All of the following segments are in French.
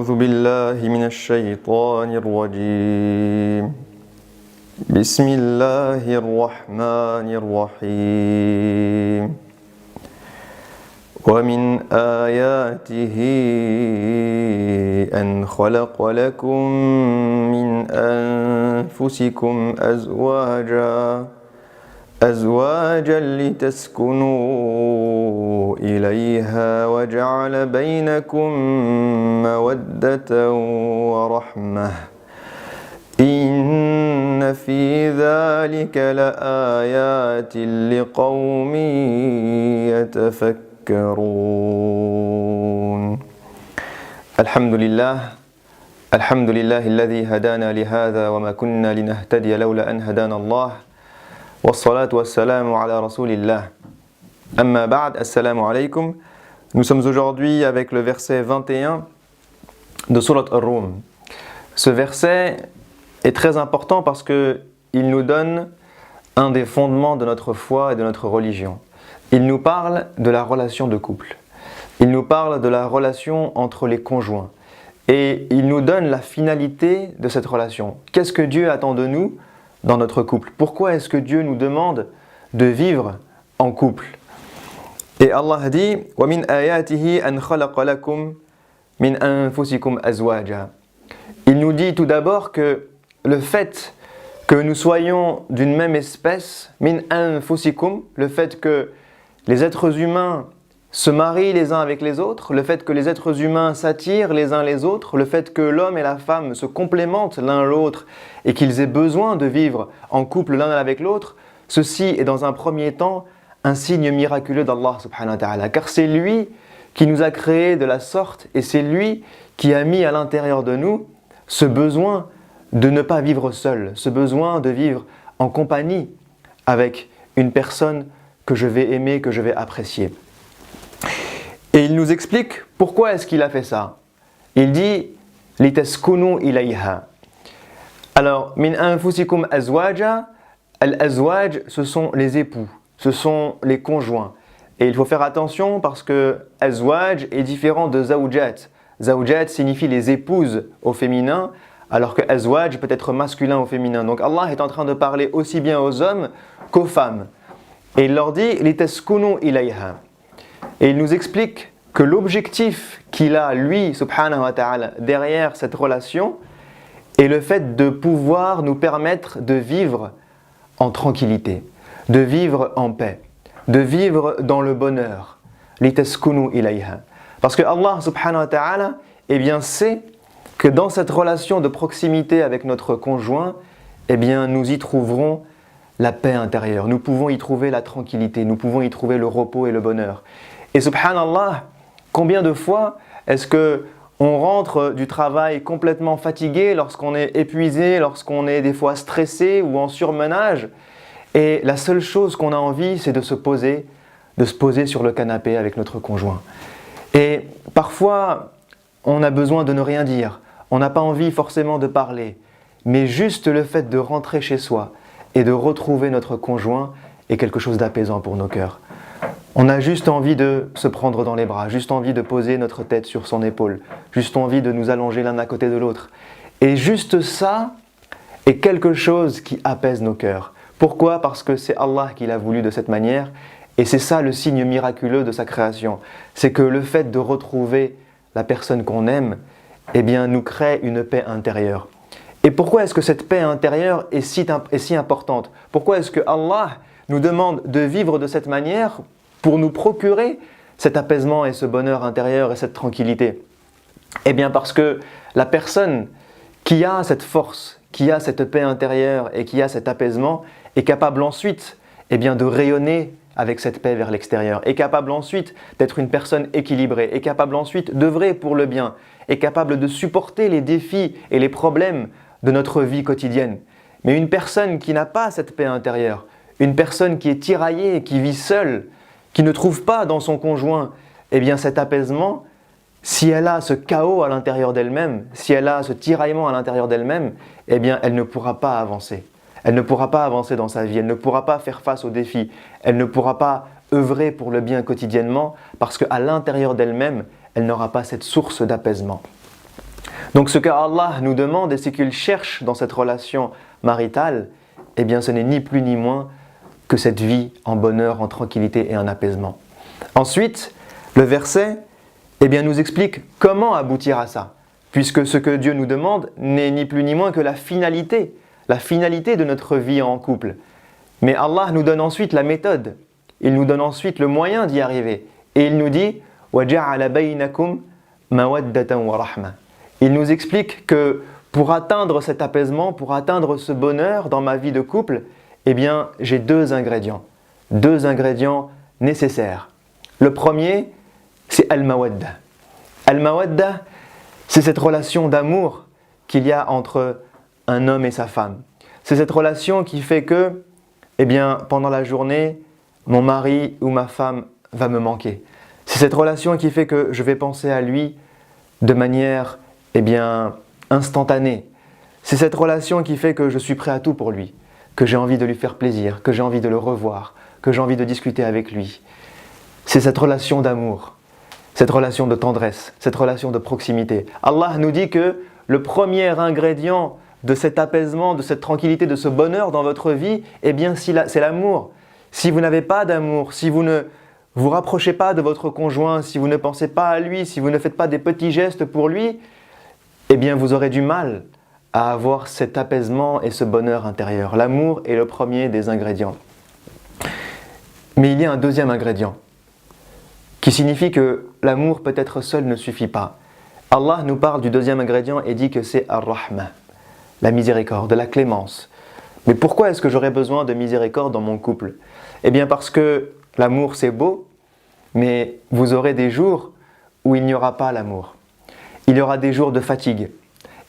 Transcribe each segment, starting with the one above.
أعوذ بالله من الشيطان الرجيم بسم الله الرحمن الرحيم ومن آياته أن خلق لكم من أنفسكم أزواجا لتسكنوا إليها وجعل بينكم مودة ورحمة إن في ذلك لآيات لقوم يتفكرون الحمد لله الذي هدانا لهذا وما كنا لنهتدي لولا أن هدانا الله والصلاة والسلام ala rasulillah. Amma ba'd, assalamu alaikum. Nous sommes aujourd'hui avec le verset 21 de Surat Ar-Rum. Ce verset est très important parce qu'il nous donne un des fondements de notre foi et de notre religion. Il nous parle de la relation de couple. Il nous parle de la relation entre les conjoints. Et il nous donne la finalité de cette relation. Qu'est-ce que Dieu attend de nous dans notre couple? Pourquoi est-ce que Dieu nous demande de vivre en couple? Et Allah dit وَمِنْ آيَاتِهِ أَنْ خَلَقَ لَكُمْ مِنْ أَنفُسِكُمْ أَزْوَاجًا. Il nous dit tout d'abord que le fait que nous soyons d'une même espèce, min anfusikum, le fait que les êtres humains se marient les uns avec les autres, le fait que les êtres humains s'attirent les uns les autres, le fait que l'homme et la femme se complémentent l'un l'autre et qu'ils aient besoin de vivre en couple l'un avec l'autre, ceci est dans un premier temps un signe miraculeux d'Allah subhanahu wa ta'ala, car c'est lui qui nous a créés de la sorte et c'est lui qui a mis à l'intérieur de nous ce besoin de ne pas vivre seul, ce besoin de vivre en compagnie avec une personne que je vais aimer, que je vais apprécier. Et il nous explique pourquoi est-ce qu'il a fait ça. Il dit « litaskunu ilayha ». Alors, « min anfusikum azwaja », al-azwaj, ce sont les époux, ce sont les conjoints. Et il faut faire attention parce que « azwaj » est différent de « zawjat ». « Zawjat » signifie les épouses au féminin, alors que « azwaj » peut être masculin au féminin. Donc Allah est en train de parler aussi bien aux hommes qu'aux femmes. Et il leur dit « litaskunu ilayha ». Et il nous explique que l'objectif qu'il a, lui, subhanahu wa ta'ala, derrière cette relation, est le fait de pouvoir nous permettre de vivre en tranquillité, de vivre en paix, de vivre dans le bonheur. Litaskunu ilayha. Parce que Allah, subhanahu wa ta'ala, eh bien, sait que dans cette relation de proximité avec notre conjoint, eh bien, nous y trouverons la paix intérieure, nous pouvons y trouver la tranquillité, nous pouvons y trouver le repos et le bonheur. Et subhanallah, combien de fois est-ce que on rentre du travail complètement fatigué, lorsqu'on est épuisé, lorsqu'on est des fois stressé ou en surmenage, et la seule chose qu'on a envie, c'est de se poser sur le canapé avec notre conjoint. Et parfois, on a besoin de ne rien dire, on n'a pas envie forcément de parler, mais juste le fait de rentrer chez soi et de retrouver notre conjoint est quelque chose d'apaisant pour nos cœurs. On a juste envie de se prendre dans les bras, juste envie de poser notre tête sur son épaule, juste envie de nous allonger l'un à côté de l'autre. Et juste ça est quelque chose qui apaise nos cœurs. Pourquoi? Parce que c'est Allah qui l'a voulu de cette manière et c'est ça le signe miraculeux de sa création. C'est que le fait de retrouver la personne qu'on aime, eh bien, nous crée une paix intérieure. Et pourquoi est-ce que cette paix intérieure est si importante? Pourquoi est-ce que Allah nous demande de vivre de cette manière pour nous procurer cet apaisement et ce bonheur intérieur et cette tranquillité? Eh bien parce que la personne qui a cette force, qui a cette paix intérieure et qui a cet apaisement est capable ensuite eh bien, de rayonner avec cette paix vers l'extérieur, est capable ensuite d'être une personne équilibrée, est capable ensuite d'œuvrer pour le bien, est capable de supporter les défis et les problèmes de notre vie quotidienne. Mais une personne qui n'a pas cette paix intérieure, une personne qui est tiraillée, qui vit seule, qui ne trouve pas dans son conjoint eh bien cet apaisement, si elle a ce chaos à l'intérieur d'elle-même, si elle a ce tiraillement à l'intérieur d'elle-même, eh bien elle ne pourra pas avancer. Elle ne pourra pas avancer dans sa vie, elle ne pourra pas faire face aux défis, elle ne pourra pas œuvrer pour le bien quotidiennement parce qu'à l'intérieur d'elle-même, elle n'aura pas cette source d'apaisement. Donc ce qu'Allah nous demande et ce qu'il cherche dans cette relation maritale, eh bien ce n'est ni plus ni moins que cette vie en bonheur, en tranquillité et en apaisement. Ensuite, le verset nous explique comment aboutir à ça, puisque ce que Dieu nous demande n'est ni plus ni moins que la finalité de notre vie en couple. Mais Allah nous donne ensuite la méthode, il nous donne ensuite le moyen d'y arriver. Et il nous dit « وَجَعَلَ بَيْنَكُمْ مَوَدَّةً وَرَحْمَةً » Il nous explique que pour atteindre cet apaisement, pour atteindre ce bonheur dans ma vie de couple, eh bien j'ai deux ingrédients nécessaires. Le premier, c'est Al-Mawadda. Al-Mawadda, c'est cette relation d'amour qu'il y a entre un homme et sa femme. C'est cette relation qui fait que, pendant la journée, mon mari ou ma femme va me manquer. C'est cette relation qui fait que je vais penser à lui de manière, instantanée. C'est cette relation qui fait que je suis prêt à tout pour lui, que j'ai envie de lui faire plaisir, que j'ai envie de le revoir, que j'ai envie de discuter avec lui. C'est cette relation d'amour, cette relation de tendresse, cette relation de proximité. Allah nous dit que le premier ingrédient de cet apaisement, de cette tranquillité, de ce bonheur dans votre vie, c'est l'amour. Si vous n'avez pas d'amour, si vous ne vous rapprochez pas de votre conjoint, si vous ne pensez pas à lui, si vous ne faites pas des petits gestes pour lui, vous aurez du mal à avoir cet apaisement et ce bonheur intérieur. L'amour est le premier des ingrédients. Mais il y a un deuxième ingrédient qui signifie que l'amour peut-être seul ne suffit pas. Allah nous parle du deuxième ingrédient et dit que c'est Ar-Rahma, la miséricorde, la clémence. Mais pourquoi est-ce que j'aurais besoin de miséricorde dans mon couple ? Parce que l'amour c'est beau, mais vous aurez des jours où il n'y aura pas l'amour. Il y aura des jours de fatigue,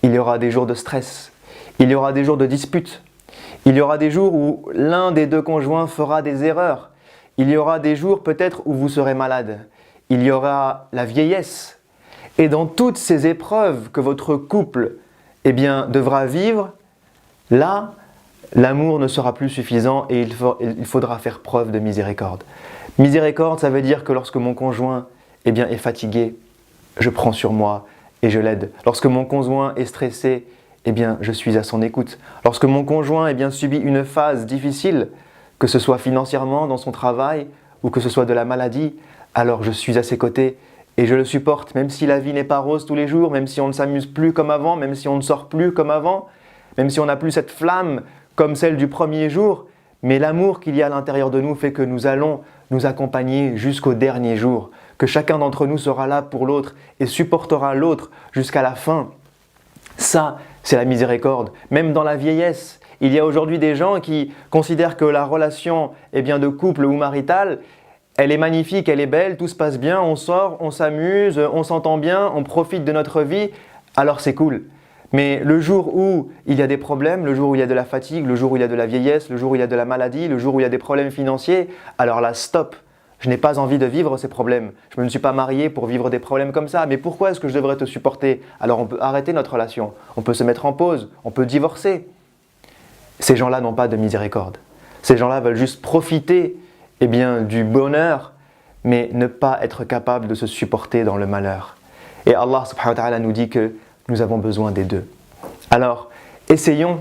il y aura des jours de stress, il y aura des jours de disputes, il y aura des jours où l'un des deux conjoints fera des erreurs, il y aura des jours peut-être où vous serez malade, il y aura la vieillesse. Et dans toutes ces épreuves que votre couple devra vivre, là, l'amour ne sera plus suffisant et il faudra faire preuve de miséricorde. Miséricorde, ça veut dire que lorsque mon conjoint est fatigué, je prends sur moi et je l'aide. Lorsque mon conjoint est stressé, je suis à son écoute. Lorsque mon conjoint subit une phase difficile, que ce soit financièrement, dans son travail, ou que ce soit de la maladie, alors je suis à ses côtés et je le supporte, même si la vie n'est pas rose tous les jours, même si on ne s'amuse plus comme avant, même si on ne sort plus comme avant, même si on n'a plus cette flamme comme celle du premier jour, mais l'amour qu'il y a à l'intérieur de nous fait que nous allons nous accompagner jusqu'au dernier jour, que chacun d'entre nous sera là pour l'autre et supportera l'autre jusqu'à la fin. Ça, c'est la miséricorde. Même dans la vieillesse, il y a aujourd'hui des gens qui considèrent que la relation de couple ou maritale, elle est magnifique, elle est belle, tout se passe bien, on sort, on s'amuse, on s'entend bien, on profite de notre vie, alors c'est cool. Mais le jour où il y a des problèmes, le jour où il y a de la fatigue, le jour où il y a de la vieillesse, le jour où il y a de la maladie, le jour où il y a des problèmes financiers, alors là, stop. Je n'ai pas envie de vivre ces problèmes. Je ne me suis pas marié pour vivre des problèmes comme ça. Mais pourquoi est-ce que je devrais te supporter ? Alors on peut arrêter notre relation, on peut se mettre en pause, on peut divorcer. Ces gens-là n'ont pas de miséricorde. Ces gens-là veulent juste profiter du bonheur, mais ne pas être capables de se supporter dans le malheur. Et Allah subhanahu wa ta'ala nous dit que nous avons besoin des deux. Alors, essayons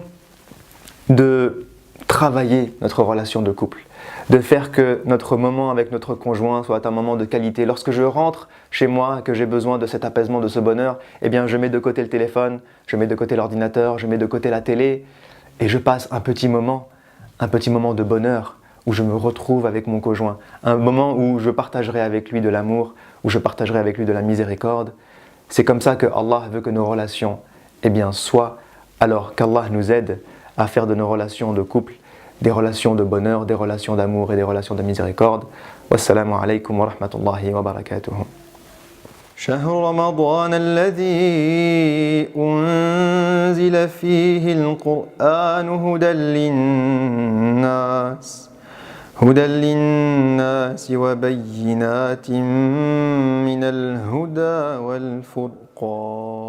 de travailler notre relation de couple, de faire que notre moment avec notre conjoint soit un moment de qualité. Lorsque je rentre chez moi, que j'ai besoin de cet apaisement, de ce bonheur, je mets de côté le téléphone, je mets de côté l'ordinateur, je mets de côté la télé et je passe un petit moment de bonheur où je me retrouve avec mon conjoint, un moment où je partagerai avec lui de l'amour, où je partagerai avec lui de la miséricorde. C'est comme ça que Allah veut que nos relations soient, alors qu'Allah nous aide à faire de nos relations de couple des relations de bonheur, des relations d'amour et des relations de miséricorde. Wassalamu alaykum wa rahmatullahi wa barakatuh. شهر رمضان الذي أنزل فيه القرآن هدى للناس وبينات من الهدى والفرقان